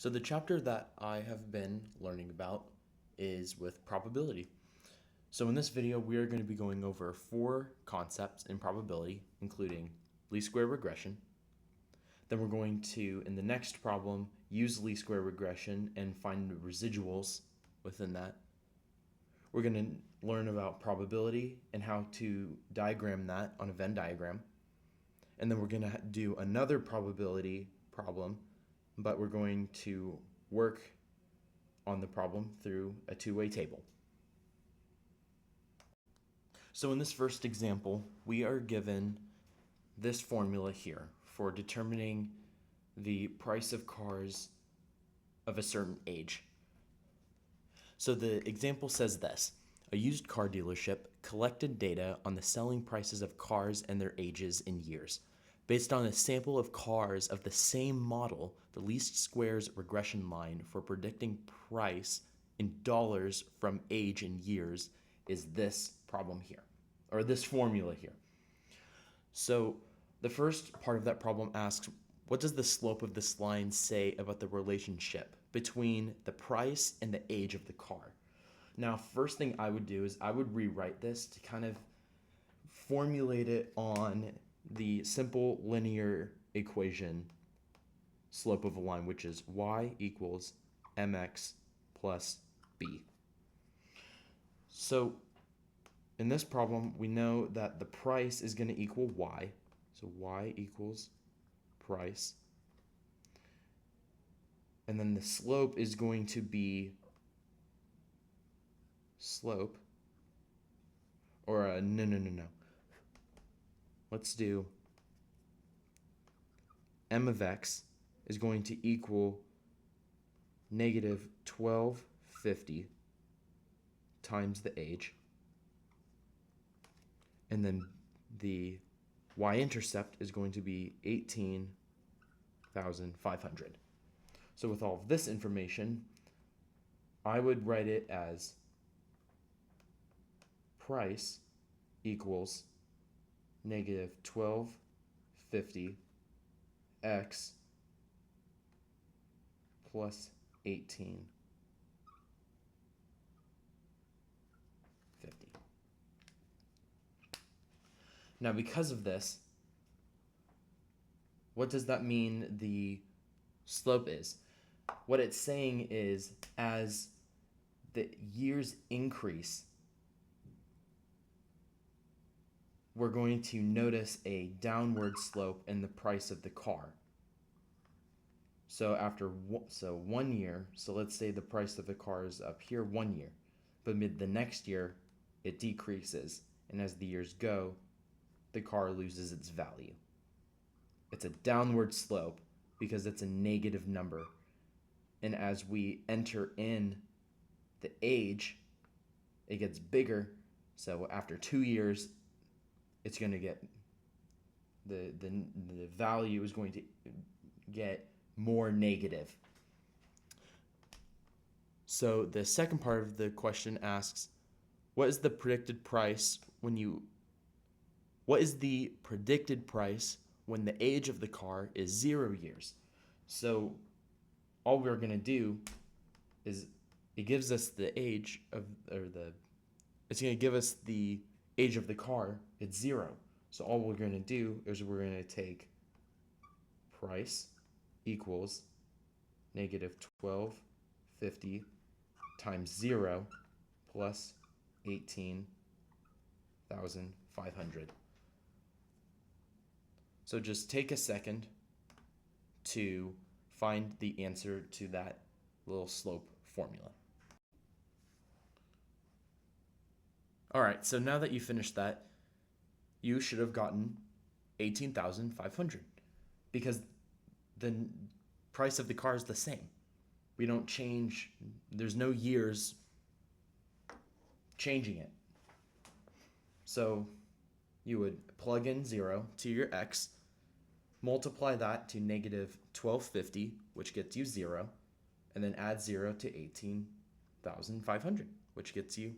So the chapter that I have been learning about is with probability. So in this video, we are going to be going over 4 concepts in probability, including least square regression. Then we're going to, in the next problem, use least square regression and find the residuals within that. We're going to learn about probability and how to diagram that on a Venn diagram. And then we're going to do another probability problem, but we're going to work on the problem through a two-way table. So in this first example, we are given this formula here for determining the price of cars of a certain age. So the example says this: a used car dealership collected data on the selling prices of cars and their ages in years. Based on a sample of cars of the same model, the least squares regression line for predicting price in dollars from age in years is this problem here, or this formula here. So the first part of that problem asks, what does the slope of this line say about the relationship between the price and the age of the car? Now, first thing I would do is I would rewrite this to kind of formulate it on the simple linear equation slope of a line, which is y equals mx plus b. So in this problem, we know that the price is going to equal y. So y equals price. And then the slope is going to be slope. Or no. Let's do m of x is going to equal negative 1250 times the age. And then the y-intercept is going to be 18,500. So with all of this information, I would write it as price equals negative 1250 x plus 1850. Now, because of this, what does that mean the slope is? What it's saying is, as the years increase, we're going to notice a downward slope in the price of the car. So after 1 year, so let's say the price of the car is up here 1 year, but the next year it decreases, and as the years go, the car loses its value. It's a downward slope because it's a negative number, and as we enter in the age, it gets bigger. So after 2 years, it's going to get the value is going to get more negative. So the second part of the question asks, what is the predicted price when the age of the car is 0 years? So all we're going to do is it gives us the age of, it's going to give us the age of the car, it's 0. So all we're going to do is we're going to take price equals negative 1250 times 0 plus 18,500. So just take a second to find the answer to that little slope formula. All right, so now that you finished that, you should have gotten 18,500 because the price of the car is the same. We don't change, there's no years changing it. So you would plug in 0 to your x, multiply that to negative 1250, which gets you 0, and then add 0 to 18,500, which gets you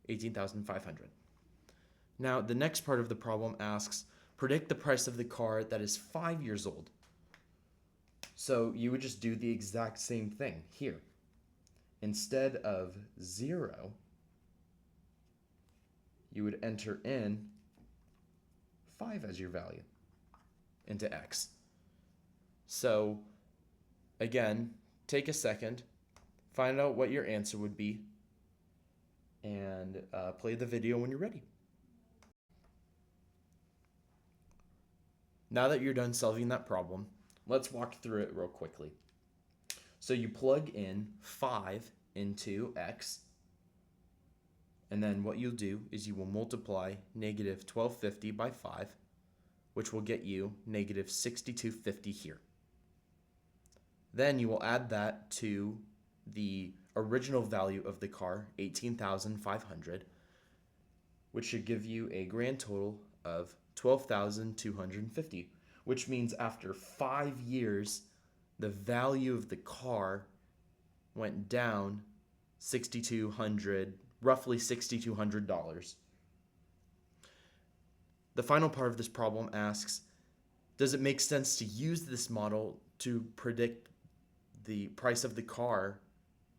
18,500. Now, the next part of the problem asks, predict the price of the car that is 5 years old. So you would just do the exact same thing here. Instead of 0, you would enter in 5 as your value into x. So again, take a second, find out what your answer would be, and play the video when you're ready. Now that you're done solving that problem, let's walk through it real quickly. So you plug in 5 into x, and then what you'll do is you will multiply negative 1250 by 5, which will get you negative 6250 here. Then you will add that to the original value of the car, 18,500, which should give you a grand total of 12,250, which means after 5 years, the value of the car went down roughly $6,200. The final part of this problem asks, does it make sense to use this model to predict the price of the car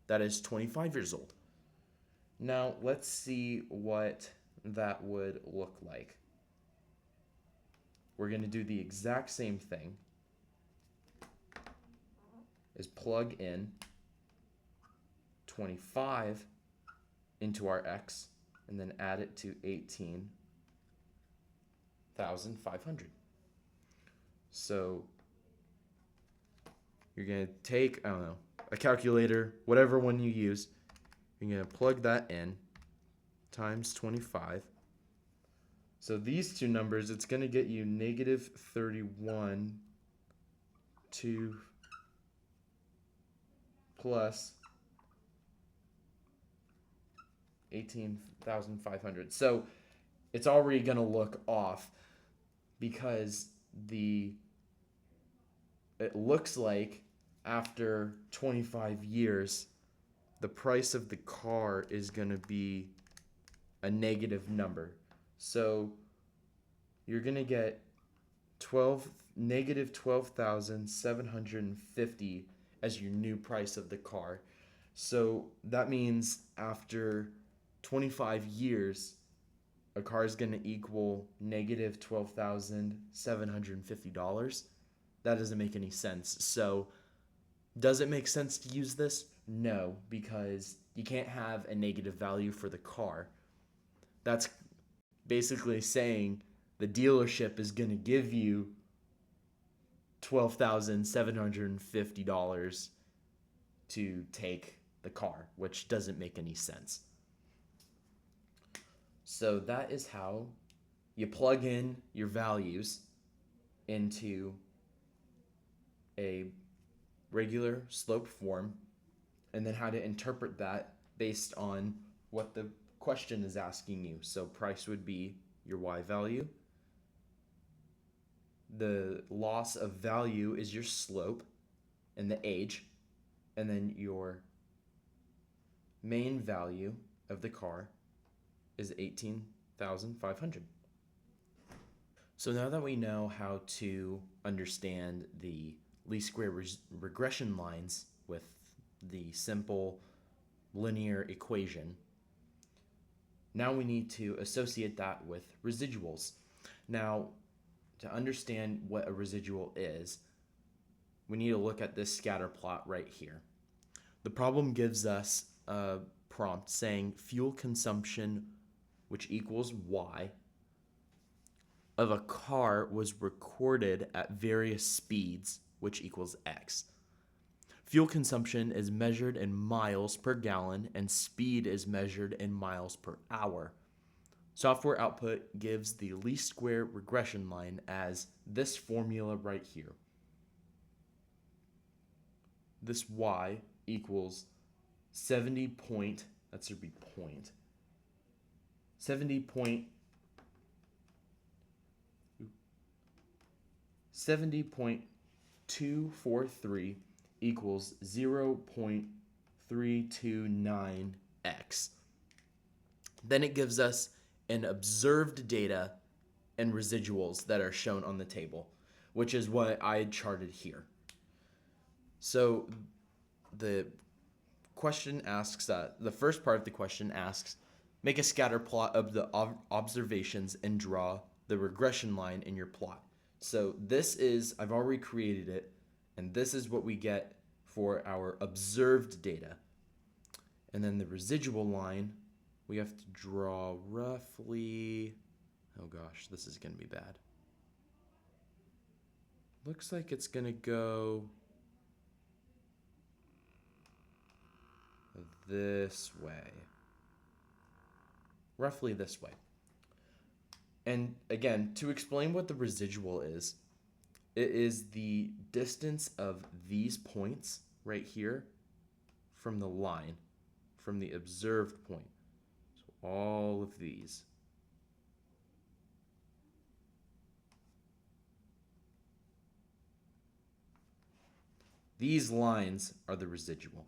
that is 25 years old? Now, let's see what that would look like. We're going to do the exact same thing, is plug in 25 into our x and then add it to 18,500. So you're going to take, I don't know, a calculator, whatever one you use. You're going to plug that in times 25. So these two numbers, it's going to get you negative 31 to plus 18,500. So it's already going to look off because it looks like after 25 years, the price of the car is going to be a negative number. So you're going to get negative 12,750 as your new price of the car. So that means after 25 years, a car is going to equal negative $12,750. That doesn't make any sense. So does it make sense to use this? No, because you can't have a negative value for the car. That's basically saying the dealership is going to give you $12,750 to take the car, which doesn't make any sense. So that is how you plug in your values into a regular slope form, and then how to interpret that based on what the question is asking you. So price would be your y value. The loss of value is your slope and the age, and then your main value of the car is 18,500. So now that we know how to understand the least square regression lines with the simple linear equation, now we need to associate that with residuals. Now, to understand what a residual is, we need to look at this scatter plot right here. The problem gives us a prompt saying fuel consumption, which equals y, of a car was recorded at various speeds, which equals x. Fuel consumption is measured in miles per gallon and speed is measured in miles per hour. Software output gives the least square regression line as this formula right here. This y equals 70.243 equals 0.329x. Then it gives us an observed data and residuals that are shown on the table, which is what I had charted here. So the question asks the first part of the question asks, make a scatter plot of the observations and draw the regression line in your plot. So this is, I've already created it, and this is what we get for our observed data. And then the residual line, we have to draw roughly, oh gosh, this is going to be bad. Looks like it's going to go this way. Roughly this way. And again, to explain what the residual is, it is the distance of these points right here from the line, from the observed point. So all of these. These lines are the residual.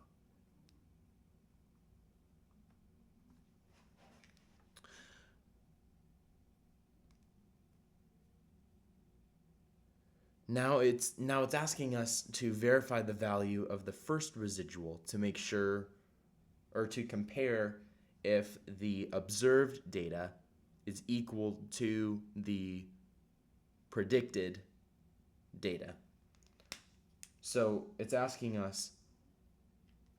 Now it's asking us to verify the value of the first residual to make sure, or to compare if the observed data is equal to the predicted data. So it's asking us,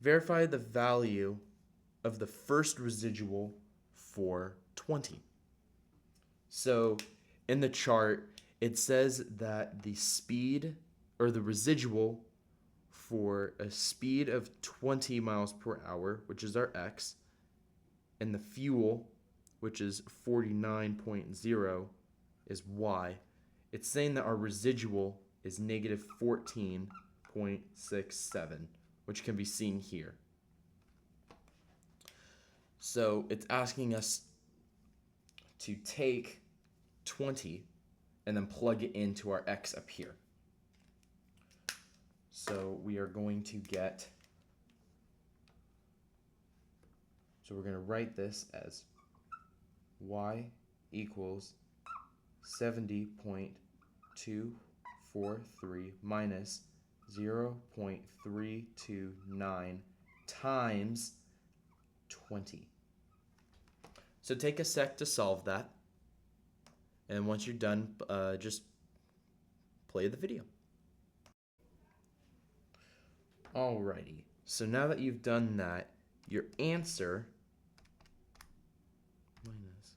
verify the value of the first residual for 20. So in the chart, it says that the speed, or the residual for a speed of 20 miles per hour, which is our x, and the fuel, which is 49.0, is y. It's saying that our residual is negative 14.67, which can be seen here. So it's asking us to take 20 and then plug it into our x up here. So we are going to get, so we're going to write this as y equals 70.243 minus 0.329 times 20. So take a sec to solve that. And once you're done, just play the video. Alrighty, so now that you've done that, your answer minus 6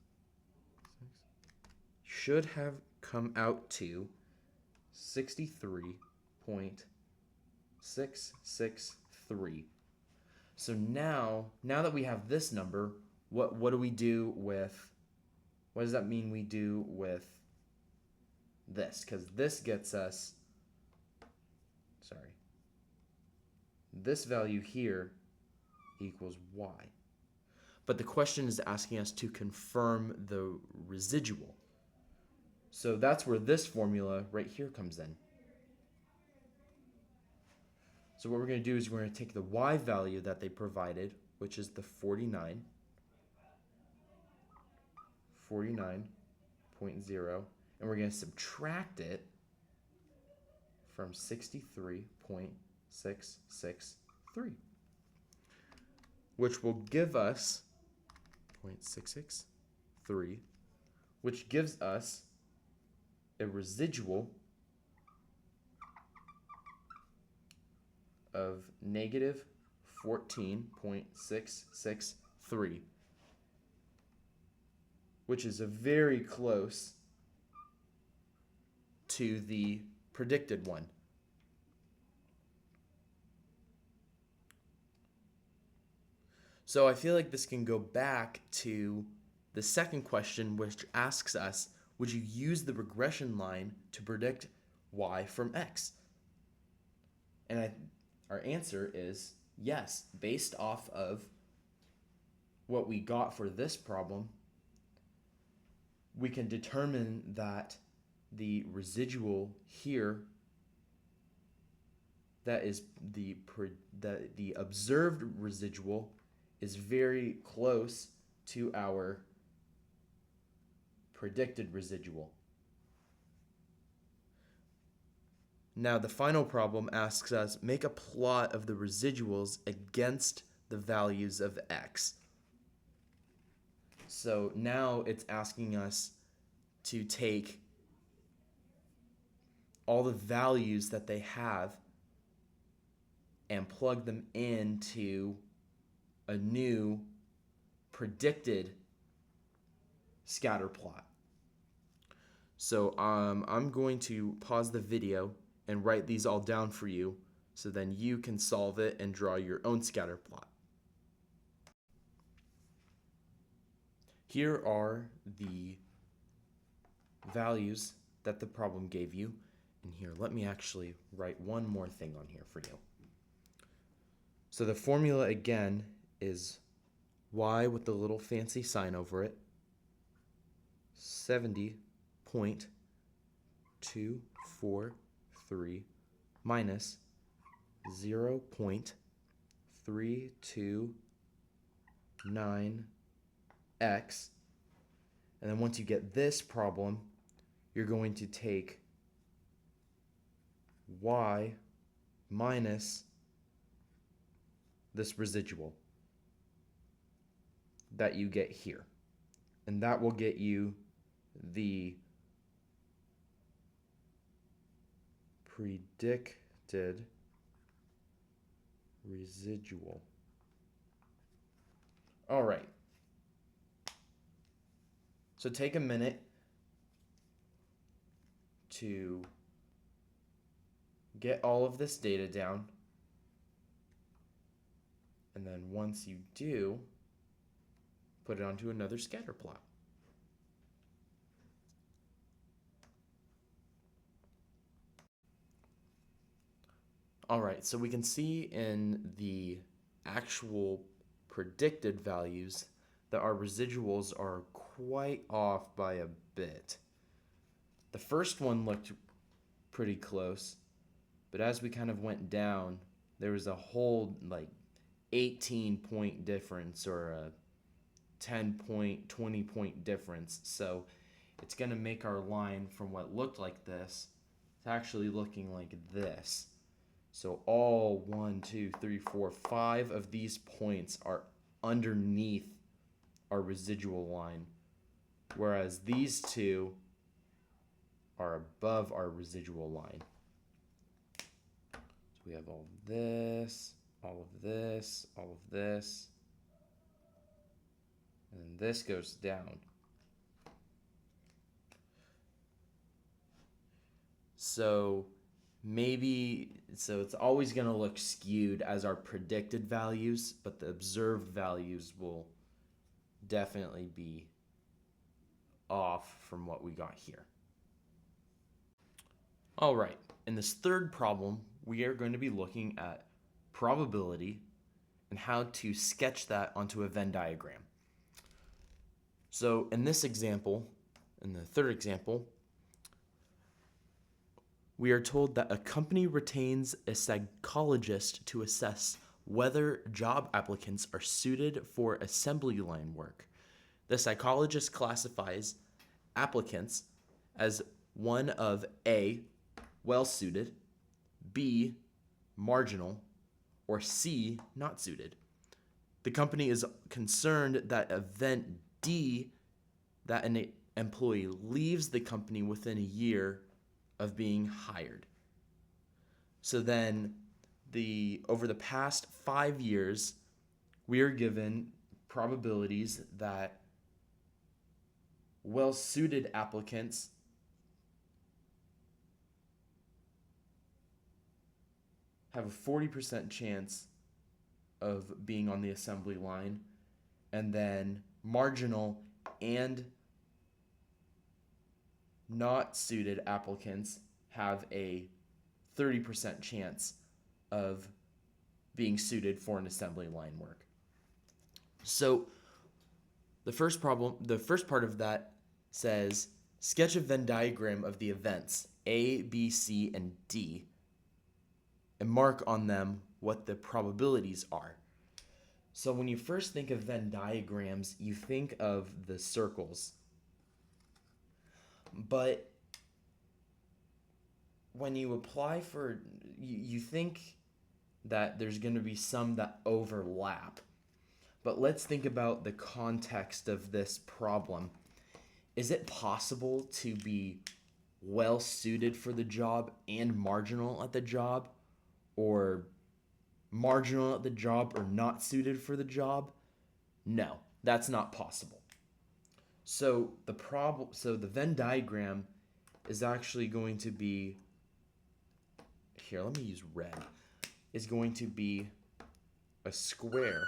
should have come out to 63.663. So now that we have this number, what do we do with, what does that mean we do with this? Because this gets us, this value here equals y. But the question is asking us to confirm the residual. So that's where this formula right here comes in. So what we're going to do is we're going to take the y value that they provided, which is the 49.0, and we're going to subtract it from 63.663, which will give us 0.663, which gives us a residual of negative 14.663, which is very close to the predicted one. So I feel like this can go back to the second question, which asks us, would you use the regression line to predict y from x? And our answer is yes, based off of what we got for this problem. We can determine that the residual here, that is the observed residual, is very close to our predicted residual. Now the final problem asks us, make a plot of the residuals against the values of x. So now it's asking us to take all the values that they have and plug them into a new predicted scatter plot. So I'm going to pause the video and write these all down for you so then you can solve it and draw your own scatter plot. Here are the values that the problem gave you. And here, let me actually write one more thing on here for you. So the formula again is y with the little fancy sign over it, 70.243 minus 0.329x. And then once you get this problem, you're going to take y minus this residual that you get here. And that will get you the predicted residual. All right. So take a minute to get all of this data down. And then once you do, put it onto another scatter plot. All right, so we can see in the actual predicted values that our residuals are quite off by a bit. The first one looked pretty close, but as we kind of went down, there was a whole 18-point difference or a 10-point, 20-point difference. So it's going to make our line from what looked like this to actually looking like this. So all 5 of these points are underneath our residual line, whereas these two are above our residual line. So we have all of this, all of this, all of this, and this goes down. So it's always going to look skewed as our predicted values, but the observed values will definitely be off from what we got here. All right, in this third problem, we are going to be looking at probability and how to sketch that onto a Venn diagram. So in this example, in the third example, we are told that a company retains a psychologist to assess whether job applicants are suited for assembly line work. The psychologist classifies applicants as one of A, well-suited, B, marginal, or C, not suited. The company is concerned that event D, that an employee leaves the company within a year of being hired. So then over the past 5 years, we are given probabilities that well-suited applicants have a 40% chance of being on the assembly line, and then marginal and not suited applicants have a 30% chance of being suited for an assembly line work. So the first part of that says, sketch a Venn diagram of the events A, B, C, and D, and mark on them what the probabilities are. So when you first think of Venn diagrams, you think of the circles. But when you apply for, you think that there's going to be some that overlap. But let's think about the context of this problem. Is it possible to be well suited for the job and marginal at the job, or marginal at the job or not suited for the job? No, that's not possible. So the Venn diagram is actually going to be, here, let me use red, is going to be a square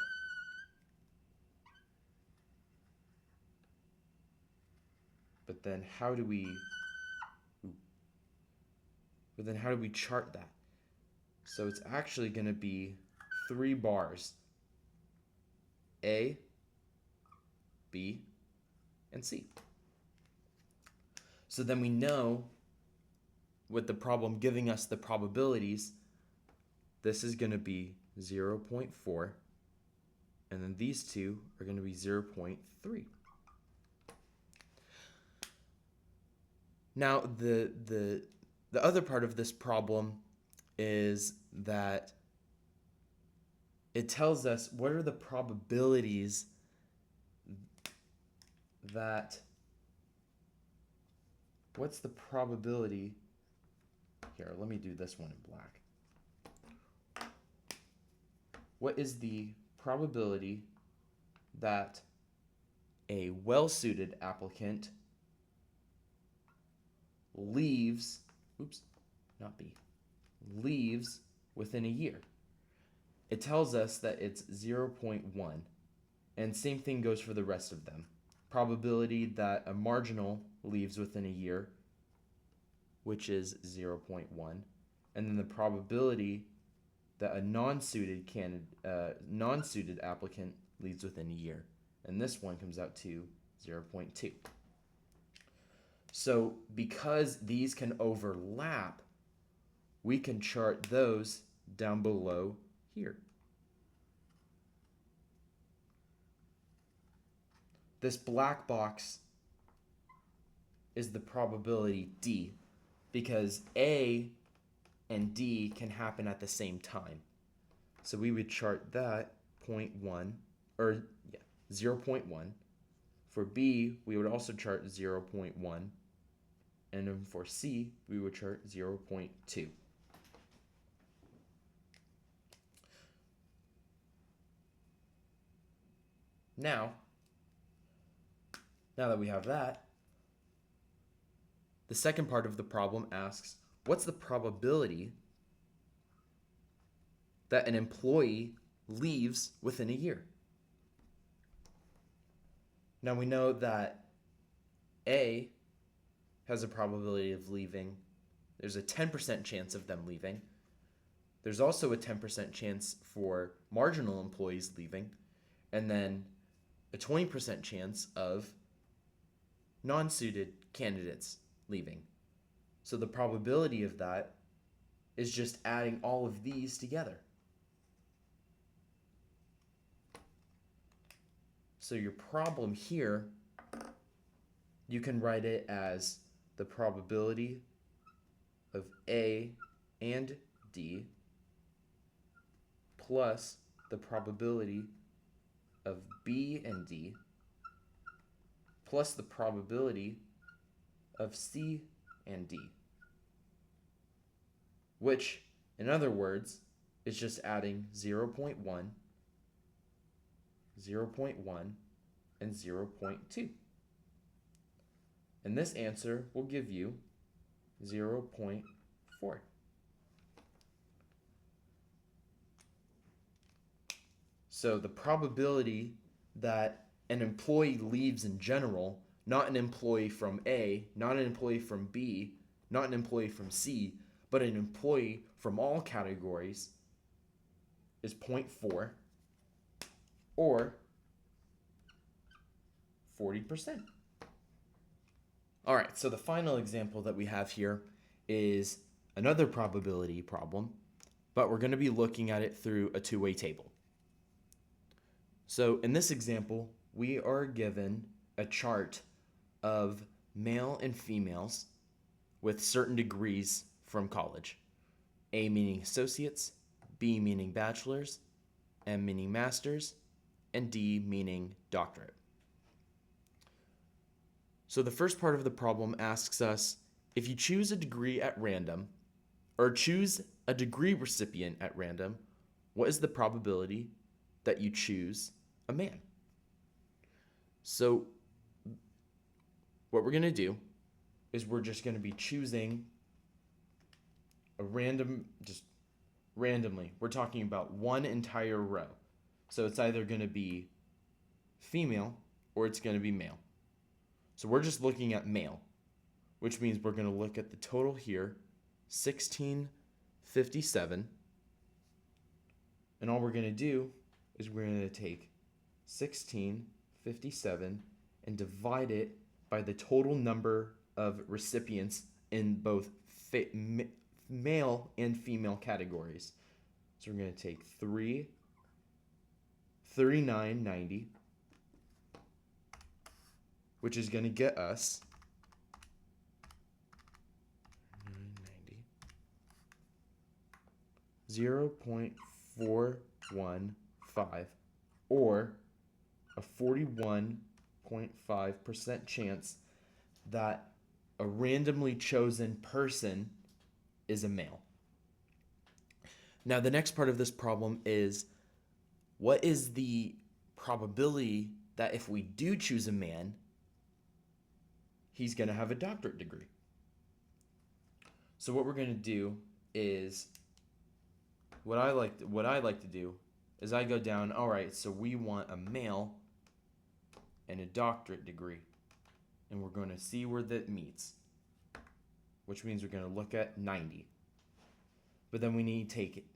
but then how do we chart that? So it's actually going to be 3 bars, A, B, and C. So then we know, with the problem giving us the probabilities, this is going to be 0.4, and then these two are going to be 0.3. Now, the other part of this problem is that it tells us what are the probabilities that, what's the probability, here, let me do this one in black. What is the probability that a well-suited applicant leaves, leaves within a year? It tells us that it's 0.1, and same thing goes for the rest of them. Probability that a marginal leaves within a year, which is 0.1, and then the probability that a non-suited applicant leaves within a year, and this one comes out to 0.2. So because these can overlap, we can chart those down below here. This black box is the probability D, because A and D can happen at the same time. So we would chart that 0.1, 0.1. For B, we would also chart 0.1. And then for C, we would chart 0.2. Now that we have that, the second part of the problem asks, what's the probability that an employee leaves within a year? Now we know that A has a probability of leaving. There's a 10% chance of them leaving. There's also a 10% chance for marginal employees leaving, and then a 20% chance of non-suited candidates leaving. So the probability of that is just adding all of these together. So your problem here, you can write it as the probability of A and D plus the probability of B and D plus the probability of C and D, which, in other words, is just adding 0.1, 0.1, and 0.2. And this answer will give you 0.4. So the probability that an employee leaves in general, not an employee from A, not an employee from B, not an employee from C, but an employee from all categories, is 0.4, or 40%. All right, so the final example that we have here is another probability problem, but we're going to be looking at it through a two-way table. So in this example, we are given a chart of male and females with certain degrees from college. A meaning associates, B meaning bachelor's, M meaning master's, and D meaning doctorate. So the first part of the problem asks us, if you choose a degree at random, or choose a degree recipient at random, what is the probability that you choose a man? So what we're going to do is we're just going to be choosing a random, just randomly. We're talking about one entire row. So it's either going to be female or it's going to be male. So we're just looking at male, which means we're going to look at the total here, 1657. And all we're going to do is we're going to take 1657 and divide it by the total number of recipients in both male and female categories. So we're going to take 3990, which is going to get us 0.415, or a 41.5% chance that a randomly chosen person is a male. Now, the next part of this problem is, what is the probability that if we do choose a man, he's going to have a doctorate degree? So what we're going to do is, what I like to do is I go down, all right, so we want a male and a doctorate degree, and we're going to see where that meets, which means we're going to look at 90. But then we need to take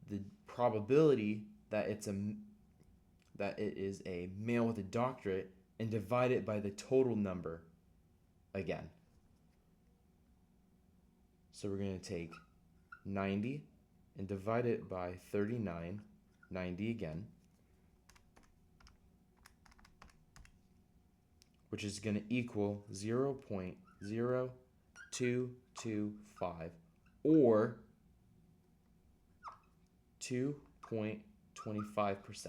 the probability that it is a male with a doctorate and divide it by the total number again. So we're going to take 90 and divide it by 39, 90 again, which is going to equal 0.0225, or 2.25%.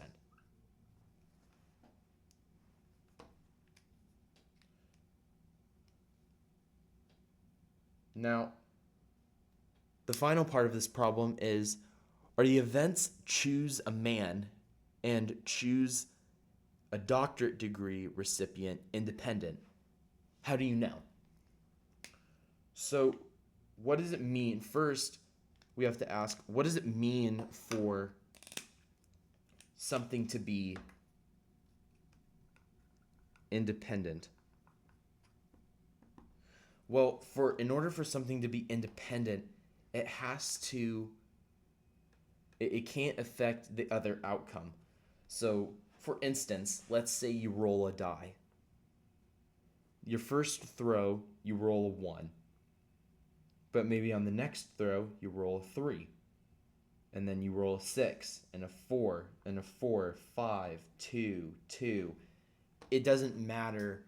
Now, the final part of this problem is, are the events choose a man and choose a doctorate degree recipient independent? How do you know? So what does it mean? First, we have to ask, what does it mean for something to be independent? Well, in order for something to be independent, it can't affect the other outcome. So, for instance, let's say you roll a die. Your first throw, you roll a 1. But maybe on the next throw, you roll a 3. And then you roll a 6, and a 4, and a 4, 5, 2, 2. It doesn't matter.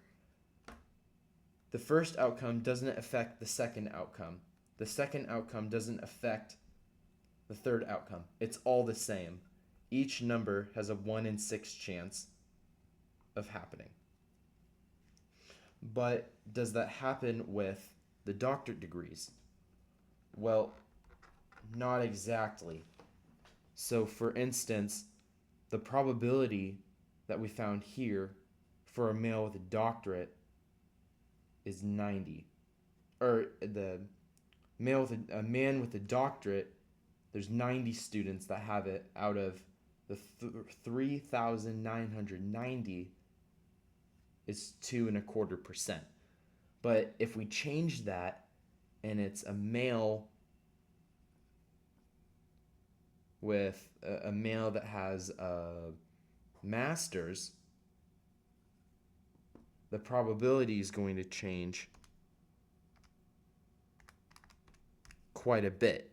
The first outcome doesn't affect the second outcome. The second outcome doesn't affect the third outcome. It's all the same. Each number has a 1 in 6 chance of happening. But does that happen with the doctorate degrees? Well, not exactly. So for instance, the probability that we found here for a male with a doctorate is 90. Or the male with a man with a doctorate, there's 90 students that have it out of the 3,990 is 2.25%. But if we change that and it's a male with a male that has a master's, the probability is going to change quite a bit.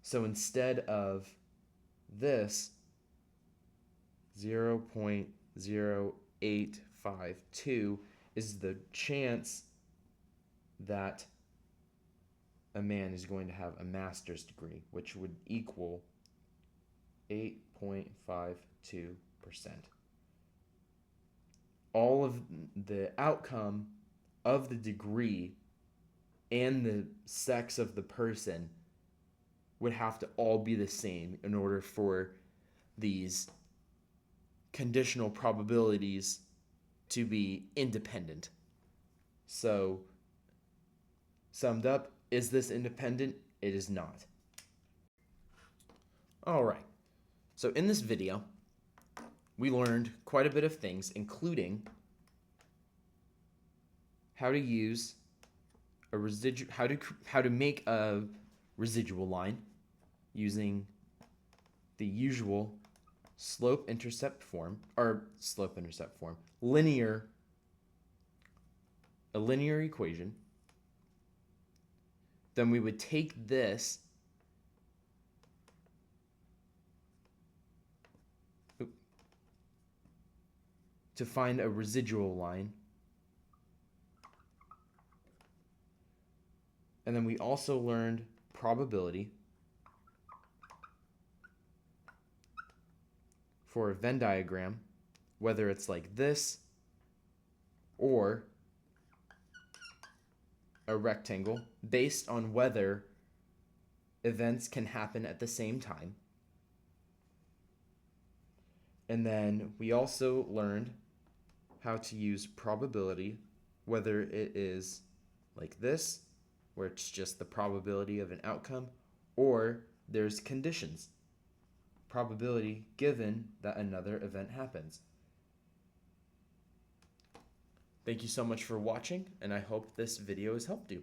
So instead of this 0.0852 is the chance that a man is going to have a master's degree, which would equal 8.52%. All of the outcome of the degree and the sex of the person would have to all be the same in order for these conditional probabilities to be independent. So, summed up, is this independent? It is not. All right. So in this video, we learned quite a bit of things, including how to use a how to make a residual line using the usual slope-intercept form, a linear equation. Then we would take this to find a residual line. And then we also learned probability for a Venn diagram, whether it's like this or a rectangle, based on whether events can happen at the same time. And then we also learned how to use probability, whether it is like this, where it's just the probability of an outcome, or there's conditions. Probability given that another event happens. Thank you so much for watching, and I hope this video has helped you.